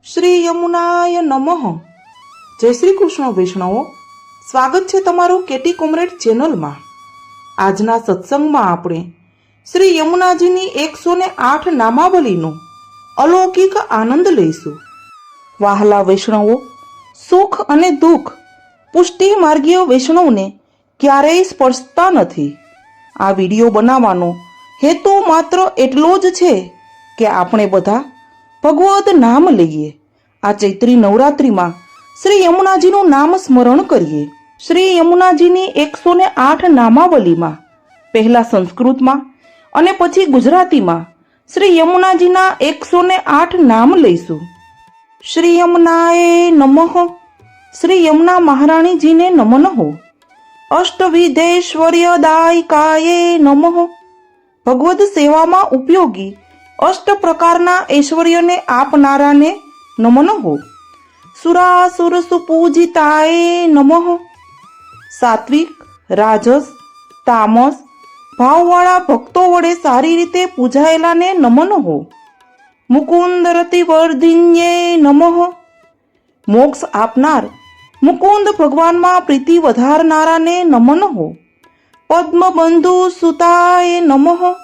શ્રી યમુનાય નમઃ. જય શ્રી કૃષ્ણ વૈષ્ણવો, સ્વાગત છે તમારું કેટી કોમરેડ ચેનલમાં. આજના સત્સંગમાં આપણે શ્રી યમુનાજીની 108 નામાવલીનો અલૌકિક આનંદ લઈશું. વહાલા વૈષ્ણવો, સુખ અને દુઃખ પુષ્ટિ માર્ગીય વૈષ્ણવને ક્યારેય સ્પર્શતા નથી. આ વિડીયો બનાવવાનો હેતુ માત્ર એટલો જ છે કે આપણે બધા ભગવદ નામ લઈએ. આ ચૈત્રી નવરાત્રિમાં શ્રી યમુનાજીનું નામ સ્મરણ કરીએ. શ્રી યમુનાજીની 108 નામાવલીમાં પહેલા સંસ્કૃતમાં અને પછી ગુજરાતીમાં શ્રી યમુનાજીના 108 નામ લઈશું. શ્રી યમુનાએ નમઃ. શ્રી યમુના મહારાણીજીને નમન હો. અષ્ટવિધેશ્વર્યદાયકાય નમઃ. ભગવદ સેવામાં ઉપયોગી 8 પ્રકારના ઐશ્વર્યને આપનારાને નમન હો. સુરાસુર સુપૂજિતાય નમઃ. સાત્વિક, રાજસ, તામસ ભાવવાળા ભક્તો વડે સારી રીતે પૂજાયેલાને નમન હો. મુકુંદ રતિવર્ધિન્યે નમઃ. મોક્ષ આપનાર મુકુંદ ભગવાનમાં પ્રીતિ વધારનારાને નમન હો. પદ્મબંધુ સુતાય નમઃ.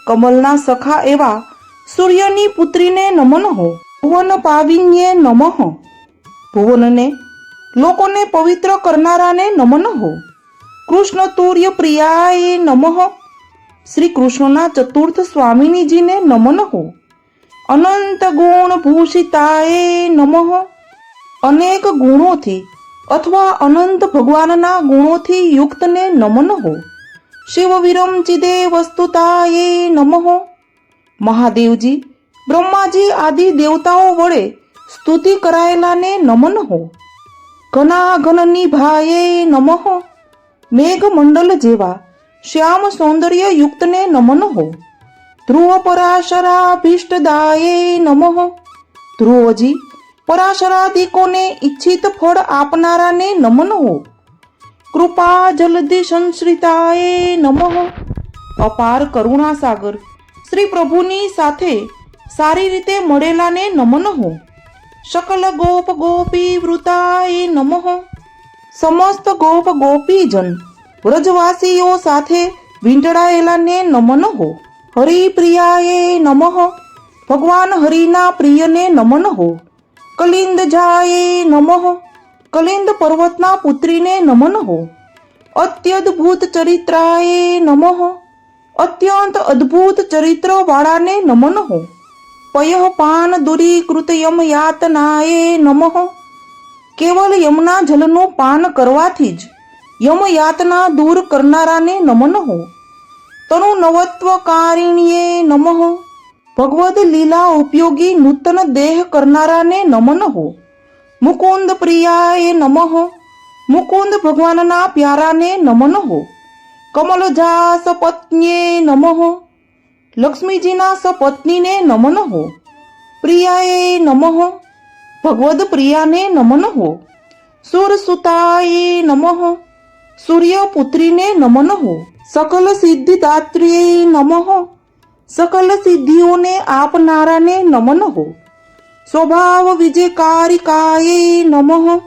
કમલના સખા એવા સૂર્યની પુત્રીને નમન હો. ભુવન પાવિન્યે નમઃ. ભુવનને લોકોને પવિત્ર કરનારાને નમન હો. કૃષ્ણ તુર્ય પ્રિયાય નમઃ. શ્રી કૃષ્ણના ચતુર્થ સ્વામિનીજીને નમન હો. અનંત ગુણ ભૂષિતાય નમઃ. અનેક ગુણોથી અથવા અનંત ભગવાનના ગુણોથી યુક્તને નમન હો. શિવ વિરમચિદે વસ્તુતાય નમઃ. મહાદેવજી, બ્રહ્માજી આદિ દેવતાઓ વડે સ્તુતિ કરાયેલાને નમન હો. ઘનાઘન નિભાયે નમઃ. મેઘમંડલ જેવા શ્યામ સૌંદર્ય યુક્તને નમન હો. ધ્રુવ પરાશરાભીષ્ટદાયે નમઃ. ધ્રુવજી, પરાશરાદિકોને ઈચ્છિત ફળ આપનારાને નમન હો. કૃપા જલધિ સંશ્રિતાય નમઃ. અપાર કરુણા સાગર શ્રી પ્રભુની સાથે સારી રીતે મળેલાને નમન હો. સકલ ગોપ ગોપી વૃતાય નમઃ. સમસ્ત ગોપ ગોપીજન વ્રજવાસીઓ સાથે વીંટળાયેલાને નમન હો. હરિપ્રિયાય નમઃ. ભગવાન હરિના પ્રિયને નમન હો. કલિંદ જાય નમઃ. કલિંદ પર્વતના પુત્રીને નમન હો. અત્યદ્ભુત ચરિત્રાય નમઃ. અત્યંત અદ્ભુત ચરિત્ર વાળાને નમન હો. પયઃ પાન દૂરીકૃત યમ યાતનાય નમઃ. કેવલ યમના જલનું પાન કરવાથી જ યમ યાતના દૂર કરનારાને નમન હો. તનુ નવત્વકારિણ્યે નમઃ. ભગવદ લીલા ઉપયોગી નૂતન દેહ કરનારાને નમન હો. મુકુંદ પ્રિયાય નમઃ. મુકુંદ ભગવાનના પ્યારાને નમન હો. કમલજા સપત્ન્યે નમઃ. લક્ષ્મીજીના સપત્નીને નમન હો. પ્રિયાય નમઃ. ભગવદ પ્રિયાને નમન હો. સુરસુતાય નમઃ. સૂર્યપુત્રીને નમન હો. સકલ સિદ્ધિદાત્રીય નમઃ. સકલ સિદ્ધિઓને આપનારાને નમન હો. સ્વભાવ વિજયકારિકાય નમઃ.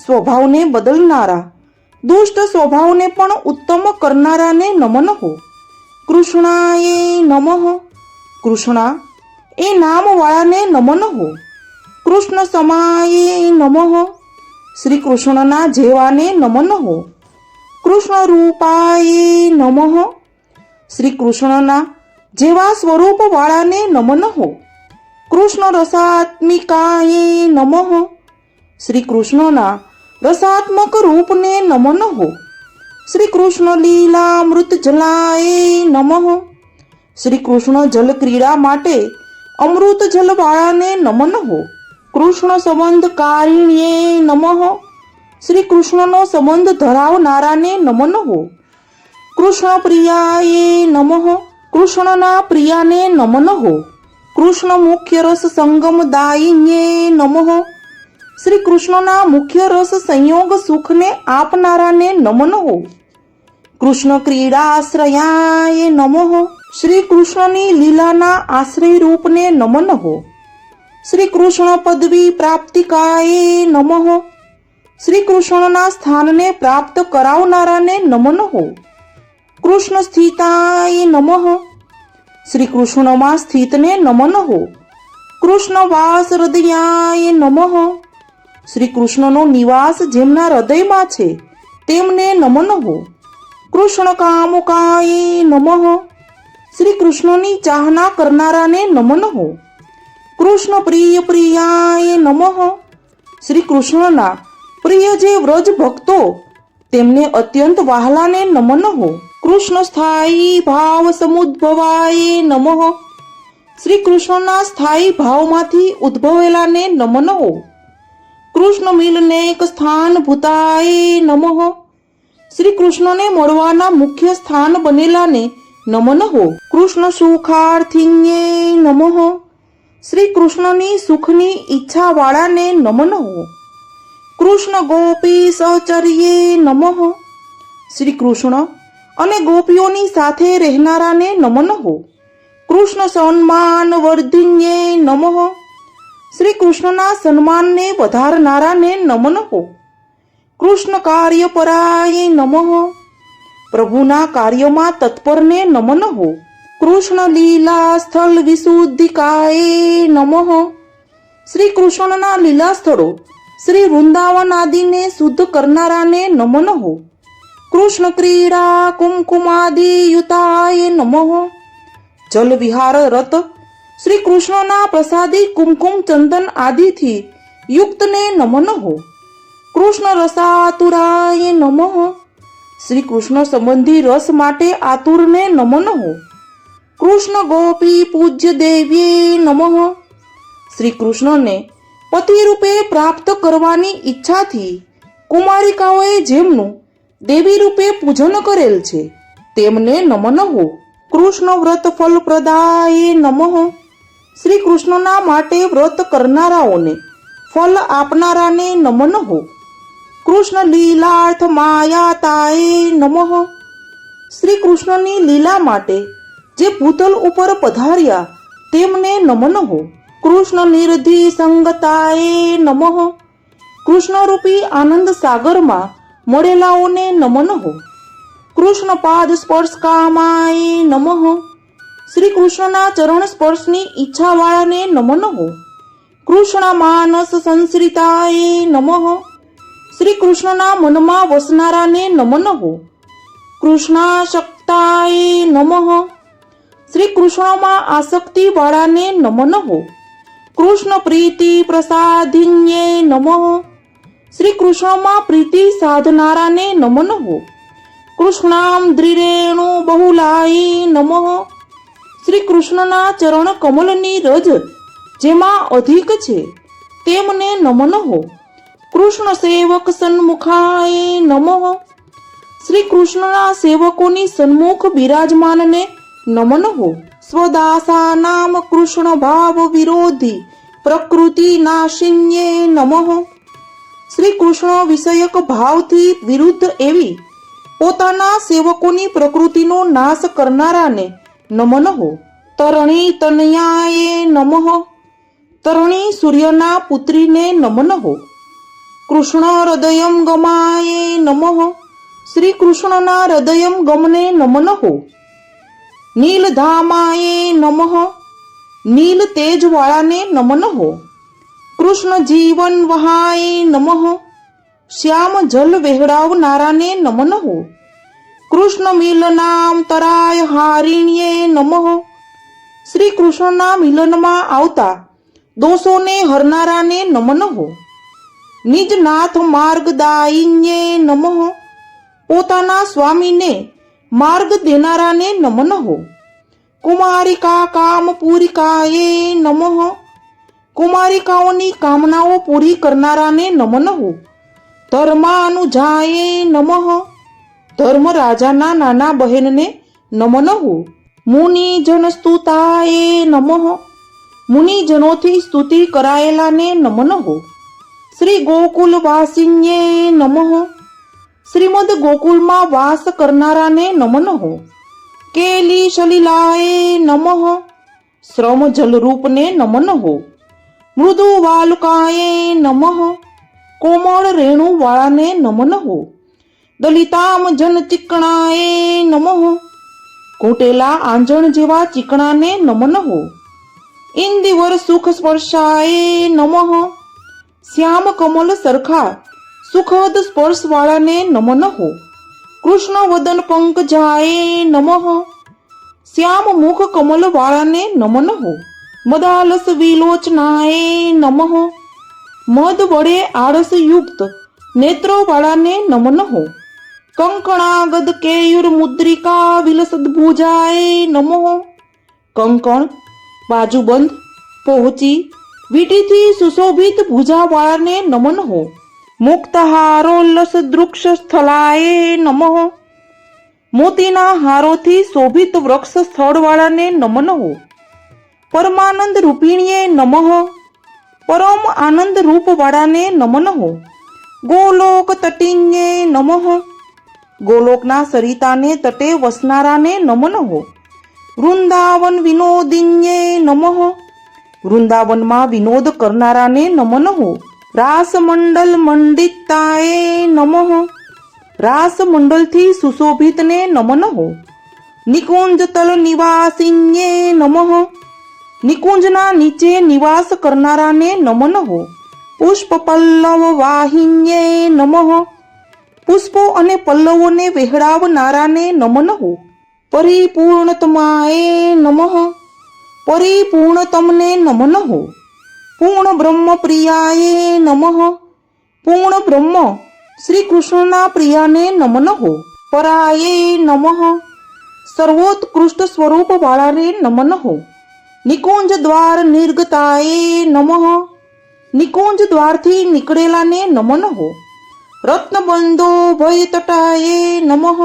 સ્વભાવને બદલનારા દુષ્ટ સ્વભાવને પણ ઉત્તમ કરનારાને નમન હો. કૃષ્ણાય નમઃ. કૃષ્ણા એ નામવાળાને નમન હો. કૃષ્ણ સમાય નમઃ. શ્રી કૃષ્ણના જેવાને નમન હો. કૃષ્ણ રૂપાય નમઃ. શ્રી કૃષ્ણના જેવા સ્વરૂપ વાળાને નમન હો. કૃષ્ણ રસાત્મિકાય નમઃ. શ્રી કૃષ્ણના રસાત્મક રૂપને નમન હો. શ્રી કૃષ્ણ લીલામૃત જલાય નમઃ. શ્રી કૃષ્ણ જલ ક્રીડા માટે અમૃત જલવાળાને નમન હો. કૃષ્ણ સંબંધ કારિણ્યે નમઃ. શ્રી કૃષ્ણનો સંબંધ ધરાવનારાને નમન હો. કૃષ્ણ પ્રિયાય નમઃ. કૃષ્ણના પ્રિયાને નમન હો. કૃષ્ણ મુખ્ય રસ સંગમ દાયિન્યે નમઃ. શ્રી કૃષ્ણના મુખ્ય રસ સંયોગ સુખને આપનારાને નમન હો. કૃષ્ણ ક્રીડાશ્રયાય નમઃ. શ્રી કૃષ્ણની લીલાના આશ્રય રૂપને નમન હો. શ્રી કૃષ્ણ પદવી પ્રાપ્તિકાય નમઃ. શ્રી કૃષ્ણના સ્થાનને પ્રાપ્ત કરાવનારાને નમન હો. કૃષ્ણ સ્થિતાય નમઃ. શ્રી કૃષ્ણમાં સ્થિતને નમન હો. કૃષ્ણ વાસ હૃદયાય નમઃ. શ્રી કૃષ્ણનો નિવાસ જેમના હૃદયમાં છે તેમને નમન હો. કૃષ્ણ કામુકાય નમઃ. શ્રી કૃષ્ણની ચાહના કરનારાને નમન હો. કૃષ્ણ પ્રિય પ્રિયાય નમઃ. શ્રી કૃષ્ણના પ્રિય જે વ્રજ ભક્તો તેમને અત્યંત વહાલાને નમન હો. કૃષ્ણ સ્થાયી ભાવ સમુદ્ભવાય નમઃ. શ્રી કૃષ્ણના સ્થાયી ભાવમાંથી ઉદ્ભવેલાને નમન હો. કૃષ્ણ મિલનેક સ્થાન ભૂતાય નમઃ. શ્રી કૃષ્ણને મળવાના મુખ્ય સ્થાન બનેલાને નમન હો. કૃષ્ણ સુખાર્થિન્યે નમઃ. શ્રી કૃષ્ણની સુખની ઈચ્છા વાળાને નમન હો. કૃષ્ણ ગોપી સહચર્યે નમઃ. શ્રી કૃષ્ણ અને ગોપીઓની સાથે રહેનારાને નમન હો. કૃષ્ણ સન્માન વર્ધિન્યે નમઃ. શ્રી કૃષ્ણના સન્માનને વધારનારાને નમન હો. કૃષ્ણ કાર્યપરાય નમઃ. પ્રભુના કાર્યમાં તત્પરને નમન હો. કૃષ્ણ લીલા સ્થળ વિશુદ્ધિકાય નમઃ. શ્રી કૃષ્ણના લીલા સ્થળો શ્રી વૃંદાવન આદિને શુદ્ધ કરનારાને નમન હો. કૃષ્ણ ક્રીડા કુમકુમાદિ યુતાય નમઃ. જલ વિહાર રત શ્રી કૃષ્ણના પ્રસાદી કુમકુમ ચંદન આદિથી યુક્તને નમન હો. કૃષ્ણ રસાતુરાય નમઃ. શ્રી કૃષ્ણ સંબંધી રસ માટે આતુરને નમન હો. કૃષ્ણ ગોપી પૂજ્ય દેવ્યે નમઃ. શ્રી કૃષ્ણને પતિ રૂપે પ્રાપ્ત કરવાની ઈચ્છાથી કુમારિકાઓએ જેમનું દેવી રૂપે પૂજન કરેલ છે તેમને નમન હો. કૃષ્ણ વ્રત ફલ પ્રદાય નમઃ. શ્રી કૃષ્ણના માટે વ્રત કરનારાઓને ફલ આપનારાને નમન હો. કૃષ્ણ લીલાર્થ માયાતાય નમઃ. શ્રી કૃષ્ણની લીલા માટે જે ભૂતલ ઉપર પધાર્યા તેમને નમન હો. કૃષ્ણ નિર્ધિ સંગતાય નમઃ. કૃષ્ણરૂપી આનંદ સાગરમાં મળેલાઓને નમન હો. કૃષ્ણ પાદ સ્પર્શ કામાય નમઃ. શ્રી કૃષ્ણના ચરણ સ્પર્શની ઈચ્છાવાળાને નમન હો. કૃષ્ણ માનસ સંશ્રિતાય નમઃ. શ્રી કૃષ્ણના મનમાં વસનારાને નમન હો. કૃષ્ણાશક્તાય નમઃ. શ્રી કૃષ્ણમાં આસક્તિ વાળાને નમન હો. કૃષ્ણ પ્રીતિ પ્રસાધિન્યે નમઃ. શ્રી કૃષ્ણમાં પ્રીતિ સાધનારાને નમન હો. કૃષ્ણામ દ્રિરેણુ બહુલાય નમઃ. શ્રી કૃષ્ણના ચરણ કમલની રજ જેમાં અધિક છે તેમને નમન હો. કૃષ્ણ સેવક સન્મુખાય નમઃ. શ્રી કૃષ્ણના સેવકોની સન્મુખ બિરાજમાનને નમન હો. સ્વદાસા નામ કૃષ્ણ ભાવ વિરોધી પ્રકૃતિ નાશિન્યે નમઃ. શ્રી કૃષ્ણ વિષયક ભાવથી વિરુદ્ધ એવી પોતાના સેવકોની પ્રકૃતિનો નાશ કરનારાને નમન હો. તરણી તનયાએ નમઃ. તરણી સૂર્યના પુત્રીને નમન હો. કૃષ્ણ હૃદયમ ગમાય નમઃ. શ્રી કૃષ્ણના હૃદયમ ગમને નમન હો. નીલધામાય નમઃ. નીલ તેજવાળાને નમન હો. કૃષ્ણ જીવન વહાય નમઃ. શ્યામ જલ વહેડાવનારાને નમન હો. કૃષ્ણ મિલનામ તરાય હારિણ્યે નમઃ. શ્રી કૃષ્ણના મિલનમાં આવતા દોષોને હરનારાને નમન હો. નિજનાથ માર્ગદાયિન્યે નમઃ. પોતાના સ્વામીને માર્ગ દેનારાને નમન હો. કુમારિકા કામપૂરિકાએ નમઃ. કુમારિકાઓની કામનાઓ પૂરી કરનારાને નમન હો. ધર્માનુજાએ નમઃ. ધર્મ રાજાના નાના બહેનને નમન હો. મુનિજન સ્તુતાએ નમઃ. મુનિજનોથી સ્તુતિ કરાયેલાને નમન હો. શ્રી ગોકુલ વાસિન્યે નમઃ. શ્રીમદ ગોકુલમાં વાસ કરનારાને નમન હો. કેલી સલીલાએ નમઃ. શ્રમ જલરૂપને નમન હો. મૃદુ વાલુકાએ નમઃ, કોમળ રેણુવાળાને નમઃ. દલિતામ જન ચીકણાએ નમઃ, ઘૂંટેલા આંજણ જેવા ચીકણાને નમઃ. ઇન્દિવર સુખ સ્પર્શાએ નમઃ, શ્યામ કમલ સરખા સુખદ સ્પર્શવાળાને નમઃ. કૃષ્ણ વદન પંકજાએ નમઃ, શ્યામ મુખ કમલ વાળાને નમઃ. મદાલસ વિલોચનાએ નમઃ, મદ વડે આળસ યુક્ત નેત્રો વાળાને નમઃ. કંકણાગદ કેયુર મુદ્રિકા વિલસદ ભુજાએ નમઃ. કંકણ, બાજુબંધ, પહોંચી, વીટીથી સુશોભિત ભુજાવાળાને નમઃ. મુક્તહારોલ્લસ દૃક્ષ સ્થલાએ નમઃ, મોતીના હારોથી શોભિત વૃક્ષ સ્થળવાળાને નમઃ. પરમાનંદ રૂપિણીએ નમઃ, પરમ આનંદ રૂપવાળાને નમઃ. ગોલોક તટિન્યે નમઃ, ગોલોકના સરિતાને તટે વસનારાને નમઃ. વૃંદાવન વિનોદિન્યે નમઃ, વૃંદાવનમાં વિનોદ કરનારાને નમઃ. રાસમંડલ મંડિતાએ નમઃ, રાસમંડલથી સુશોભિતને નમઃ. નિકુંજ તલ નિવાસિન્યે નમઃ, નિકુંજના નીચે નિવાસ કરનારાને નમઃ. પુષ્પ પલ્લવ વાહિન્યે નમઃ, પુષ્પો અને પલ્લવોને વહેડાવનારાને નમઃ. પરિપૂર્ણતમાએ નમઃ, પરિપૂર્ણતમને નમઃ. પૂર્ણ બ્રહ્મ પ્રિયાએ નમઃ, પૂર્ણ બ્રહ્મ શ્રી કૃષ્ણના પ્રિયાને નમઃ. પરાયે નમઃ, સર્વોત્કૃષ્ટ સ્વરૂપ વાળાને નમઃ. નિકુંજ દ્વાર નિર્ગતાએ નમઃ, નિકુંજ દ્વારથી નીકળેલાને નમઃ. રત્નબંધો ભય તટાએ નમઃ,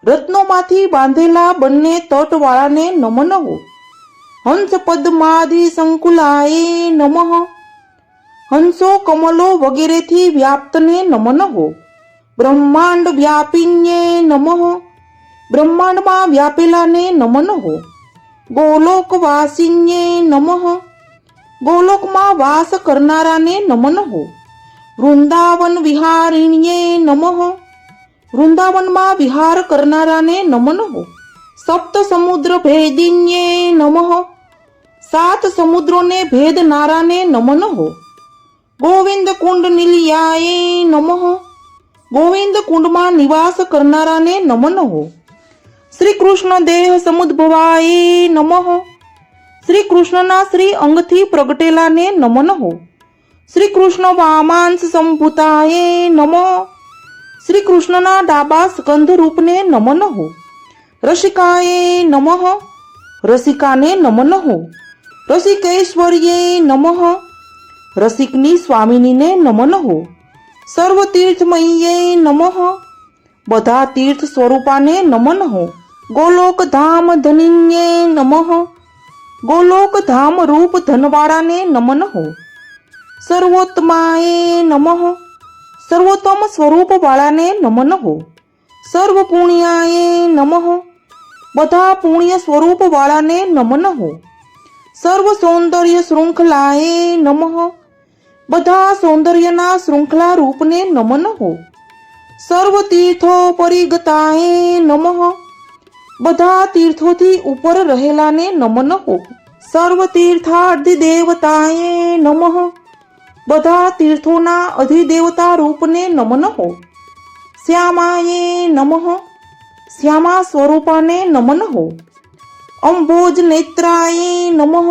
રત્નોમાંથી બાંધેલા બંને તટવાળાને નમઃ. હંસ પદ્માદિ સંકુલાએ નમઃ, હંસો કમલો વગેરેથી વ્યાપ્તને નમઃ. બ્રહ્માંડ વ્યાપિન્યે નમઃ, બ્રહ્માંડમાં વ્યાપેલાને નમઃ. ગોલોકવાસિન્યે નમઃ, ગોલોકમાં વાસ કરનારાને નમઃ. વૃંદાવન વિહારિણ્યે નમઃ, વૃંદાવનમાં વિહાર કરનારાને નમઃ. સપ્ત સમુદ્ર ભેદિન્યે નમઃ, સાત સમુદ્રોને ભેદનારાને નમઃ. ગોવિંદ કુંડ નિલયાએ નમઃ, ગોવિંદ કુંડમાં નિવાસ કરનારાને નમઃ. શ્રી કૃષ્ણ દેહ સમુદ્ભવાય નમઃ, શ્રી કૃષ્ણના શ્રી અંગથી પ્રગટેલાને નમઃ. શ્રી કૃષ્ણ વામાંસ સંભૂતાય નમઃ, શ્રી કૃષ્ણના ડાબા સ્કંધ રૂપને નમઃ. રસિકાએ નમઃ, રસિકાને નમઃ. રસિકેશ્વર્યે નમઃ, રસિકની સ્વામિનીને નમઃ. સર્વ તીર્થમય્યે નમઃ, બધા તીર્થ સ્વરૂપાને નમઃ. ગોલોક ધામ ધનિન્યે નમઃ, ગોલોક ધામ રૂપ ધનવાળાને નમઃ. સર્વોત્તમાએ નમઃ, સર્વોત્તમ સ્વરૂપ વાળાને નમઃ. સર્વ પુણ્યાએ નમઃ, બધા પુણ્ય સ્વરૂપ વાળાને નમઃ. સર્વ સૌંદર્ય શૃંખલાએ નમઃ, બધા સૌંદર્યના શૃંખલા રૂપને નમઃ. સર્વ તીર્થો પરિગતાએ નમઃ, બધા તીર્થોથી ઉપર રહેલાને નમઃ. સર્વ તીર્થાધિદેવતાએ નમઃ, બધા તીર્થોના અધિદેવતા રૂપને નમઃ. શ્યામાએ નમઃ, શ્યામા સ્વરૂપાને નમઃ. અંબોજ નેત્રાએ નમઃ,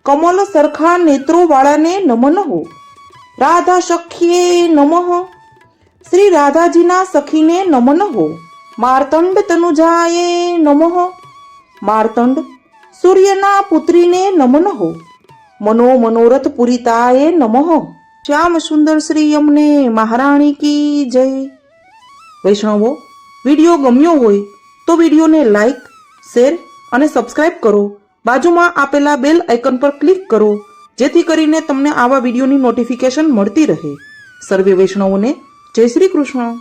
કમલ સરખા નેત્રો વાળાને નમઃ. રાધા સખીએ નમઃ, શ્રી રાધાજીના સખીને નમઃ. માર્તંડ તનુજાએ નમઃ, માર્તંડ સૂર્યના પુત્રીને નમઃ. મનો મનોરથ પુરિતાએ નમઃ. શ્યામ સુંદર શ્રી યમને મહારાણી કી જય. વૈષ્ણવો, વિડીયો ગમ્યો હોય તો વિડીયોને લાઈક, શેર અને સબસ્ક્રાઇબ કરો. બાજુમાં આપેલા બેલ આઇકન પર ક્લિક કરો, જેથી કરીને તમને આવા વિડીયોની નોટિફિકેશન મળતી રહે. સર્વે વૈષ્ણવોને જય શ્રી કૃષ્ણ.